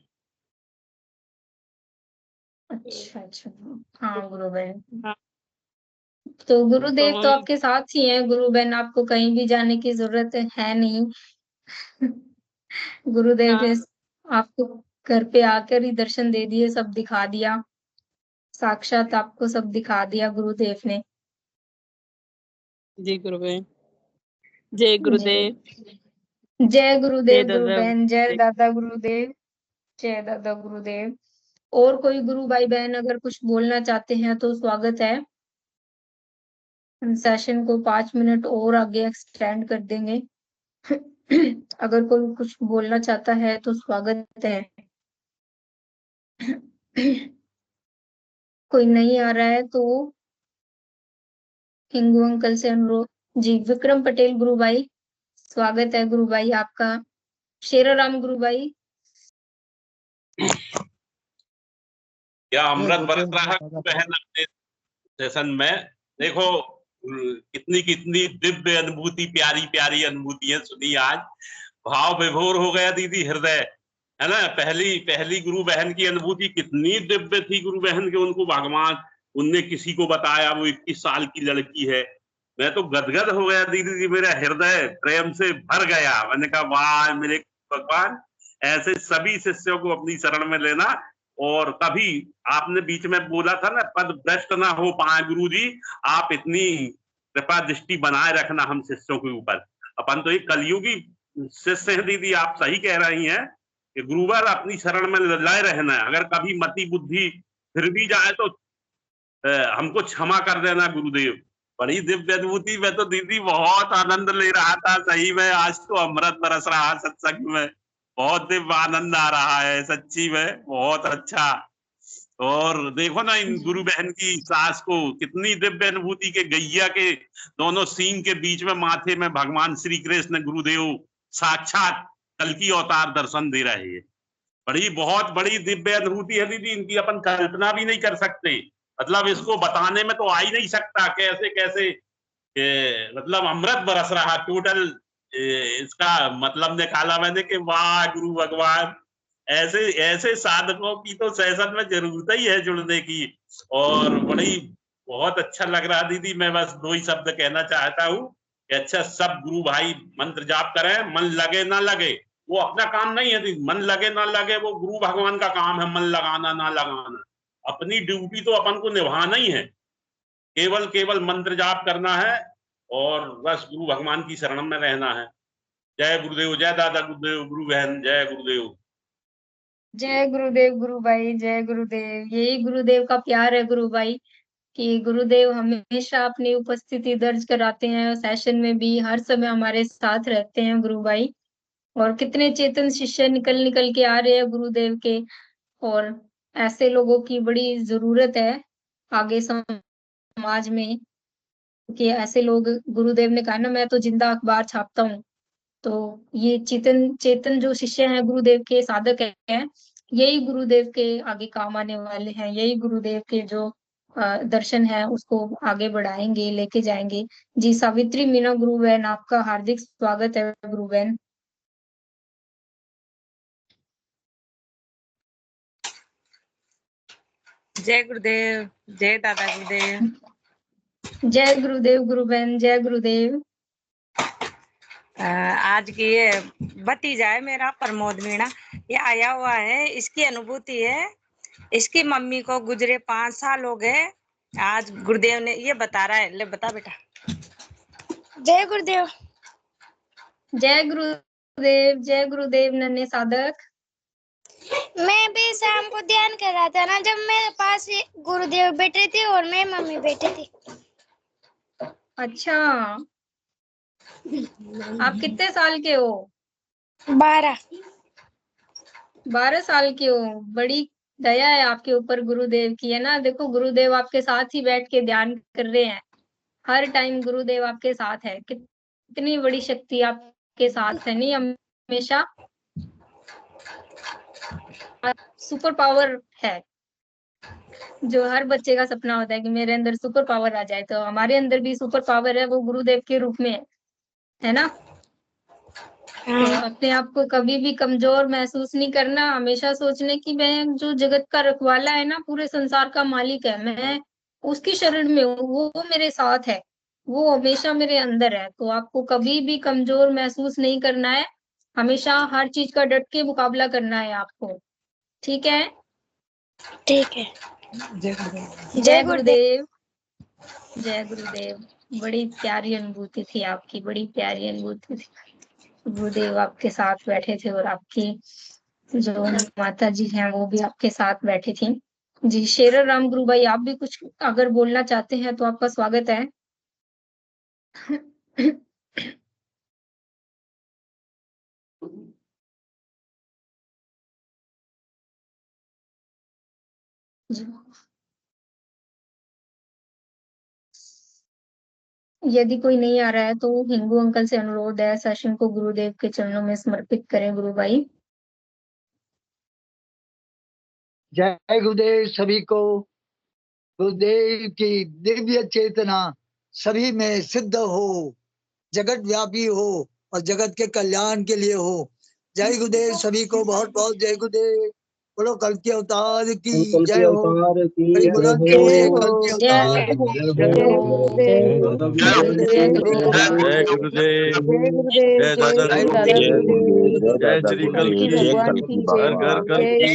अच्छा। हाँ गुरु बहन, हाँ, तो गुरुदेव तो हम आपके साथ ही हैं गुरु बहन, आपको कहीं भी जाने की जरूरत है नहीं। गुरुदेव ने हाँ आपको घर पे आकर ही दर्शन दे दिए, सब दिखा दिया, साक्षात आपको सब दिखा दिया गुरुदेव ने। जी गुरु बहन, जय जी, गुरुदेव, जय जय गुरुदेव गुरु दादा। बहन, जय दादा गुरुदेव, जय दादा गुरुदेव। और कोई गुरु भाई बहन अगर कुछ बोलना चाहते हैं तो स्वागत है। हम सेशन को 5 मिनट और आगे एक्सटेंड कर देंगे। अगर कोई कुछ बोलना चाहता है तो स्वागत है। कोई नहीं आ रहा है तो हिंगू अंकल से अनुरोध। जी, विक्रम पटेल गुरु भाई, स्वागत है गुरु भाई आपका। शेराराम गुरु भाई, क्या अमृत बरस रहा है बहन अपने सेशन में। देखो कितनी कितनी दिव्य अनुभूति, प्यारी प्यारी अनुभूतियां सुनी आज। भाव विभोर हो गया दीदी हृदय, है ना। पहली पहली गुरु बहन की अनुभूति कितनी दिव्य थी गुरु बहन के, उनको भगवान उनने किसी को बताया, वो 21 साल की लड़की है। मैं तो गदगद हो गया दीदी जी, मेरा हृदय प्रेम से भर गया। मैंने कहा वाह मेरे भगवान, ऐसे सभी शिष्यों को अपनी शरण में लेना। और कभी आपने बीच में बोला था ना, पद भ्रष्ट ना हो पाए गुरु जी, आप इतनी कृपा दृष्टि बनाए रखना हम शिष्यों के ऊपर। अपन तो एक कलयुगी शिष्य है दीदी, आप सही कह रही हैं कि गुरुवर अपनी शरण में लय रहना है। अगर कभी मति बुद्धि फिर भी जाए तो हमको क्षमा कर देना गुरुदेव। बड़ी दिव्य अनुभूति में तो दीदी बहुत आनंद ले रहा था सही में। आज तो अमृत बरस रहा सत्संग में, बहुत दिव्य आनंद आ रहा है सच्ची में, बहुत अच्छा। और देखो ना इन गुरु बहन की सास को कितनी दिव्य अनुभूति के गैया के दोनों सींग के बीच में माथे में भगवान श्री कृष्ण गुरुदेव साक्षात कल की अवतार दर्शन दे रहे हैं। बड़ी बहुत बड़ी दिव्य अनुभूति है दीदी इनकी, अपन कल्पना भी नहीं कर सकते। मतलब इसको बताने में तो आ ही नहीं सकता कैसे कैसे मतलब अमृत बरस रहा टोटल। इसका मतलब निकाला मैंने कि वाह गुरु भगवान, ऐसे ऐसे साधकों की तो सेशन में जरूरत ही है जुड़ने की। और बड़ी बहुत अच्छा लग रहा दीदी। मैं बस 2 ही शब्द कहना चाहता हूँ कि अच्छा सब गुरु भाई मंत्र जाप करें, मन लगे ना लगे वो अपना काम नहीं है दीदी, मन लगे ना लगे वो गुरु भगवान का काम है, मन लगाना ना लगाना। अपनी ड्यूटी तो अपन को निभाना ही है, केवल केवल मंत्र जाप करना है और बस गुरु भगवान की शरण में रहना है। जय गुरुदेव, जय दादा गुरुदेव, गुरु बहन जय गुरुदेव। जय गुरुदेव गुरु भाई, जय गुरुदेव। यही गुरुदेव का प्यार है गुरु भाई, कि गुरुदेव हमेशा अपनी उपस्थिति दर्ज कराते हैं, सेशन में भी हर समय हमारे साथ रहते हैं गुरु भाई। और कितने चेतन शिष्य निकल निकल के आ रहे हैं गुरुदेव के, और ऐसे लोगों की बड़ी जरूरत है आगे समाज में, कि ऐसे लोग, गुरुदेव ने कहा ना मैं तो जिंदा अखबार छापता हूँ। तो ये चेतन चेतन जो शिष्य हैं गुरुदेव के, साधक हैं, यही गुरुदेव के आगे काम आने वाले हैं, यही गुरुदेव के जो दर्शन है उसको आगे बढ़ाएंगे, लेके जाएंगे। जी, सावित्री मीना गुरु बहन, आपका हार्दिक स्वागत है गुरु बहन। जय गुरुदेव, जय दादा गुरुदेव। जय गुरुदेव गुरु बहन, जय गुरुदेव। आज की ये भतीजा है मेरा प्रमोद मीणा, ये आया हुआ है, इसकी अनुभूति है। इसकी मम्मी को गुजरे 5 साल हो गए। आज गुरुदेव ने ये बता रहा है, ले बता बेटा। जय गुरुदेव। जय गुरुदेव, जय गुरुदेव नन्हे साधक। मैं भी शाम को ध्यान कर रहा था ना, जब मेरे पास गुरुदेव बैठे थे और मैं मम्मी बैठे थे। अच्छा, आप कितने साल के हो? 12। 12 साल के हो। बड़ी दया है आपके ऊपर गुरुदेव की, है ना। देखो गुरुदेव आपके साथ ही बैठ के ध्यान कर रहे हैं, हर टाइम गुरुदेव आपके साथ है। कितनी बड़ी शक्ति आपके साथ है, नहीं हमेशा सुपर पावर है। जो हर बच्चे का सपना होता है कि मेरे अंदर सुपर पावर आ जाए, तो हमारे अंदर भी सुपर पावर है, वो गुरुदेव के रूप में है ना। तो अपने आप को कभी भी कमजोर महसूस नहीं करना, हमेशा सोचने की मैं जो जगत का रखवाला है ना, पूरे संसार का मालिक है, मैं उसकी शरण में हूँ, वो मेरे साथ है, वो हमेशा मेरे अंदर है। तो आपको कभी भी कमजोर महसूस नहीं करना है, हमेशा हर चीज का डट के मुकाबला करना है आपको। ठीक है? ठीक है। जय गुरुदेव। जय गुरुदेव। बड़ी प्यारी अनुभूति थी आपकी, बड़ी प्यारी अनुभूति थी। गुरुदेव आपके साथ बैठे थे और आपकी जो माता जी हैं वो भी आपके साथ बैठी थी। जी, शेर राम गुरु भाई, आप भी कुछ अगर बोलना चाहते हैं तो आपका स्वागत है। जी। यदि कोई नहीं आ रहा है तो हिंगू अंकल से अनुरोध है, सेशन को गुरुदेव के चरणों में समर्पित करें गुरु भाई। जय गुरुदेव सभी को। गुरुदेव की दिव्य चेतना सभी में सिद्ध हो, जगत व्यापी हो और जगत के कल्याण के लिए हो। जय गुरुदेव सभी को, बहुत बहुत जय गुरुदेव। बोलो कल के अवतार की जय हो। बड़ी बुलंद बोलिए, कल के अवतार की जय हो। जय गुरुदेव। जय गुरुदेव, जय दादा गुरुदेव, जय श्री कल की, भगवान की घर घर कल की।